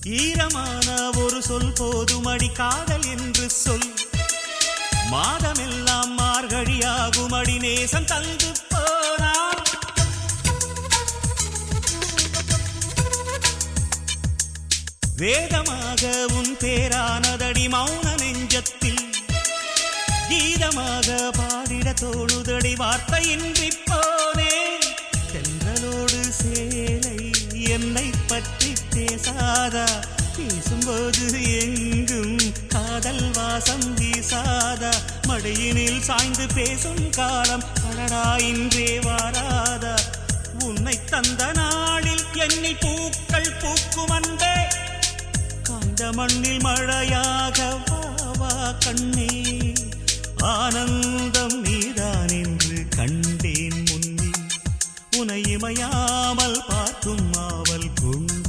ஈரமான ஒரு சொல் போதுமடி காதல் என்று சொல். மாதமெல்லாம் மார்கழியாகுமடி நேசம் தந்து போனான். வேதமாக உன் பேரானதடி மௌன நெஞ்சத்தில். கீதமாக பாடிட தோணுதடி வார்த்தையின்றி போனே. தென்றலோடு சேலை என்னை பற்றி பேசாதா, பேசும்போது எங்கும் காதல் வாசம் வீசாதா. மடியினில் சாய்ந்து பேசும் காலம் அடடா இன்றே வாராதா. உன்னை தந்த நாளில் என்னில் பூக்கள் பூக்கும் அன்பே. காந்த மண்ணில் மழையாக வா கண்ணே. ஆனந்தம் நீதான் என்று கண்டேன் முன்னே. உனை இமையாமல் பார்க்கும் ஆவல் கொண்டு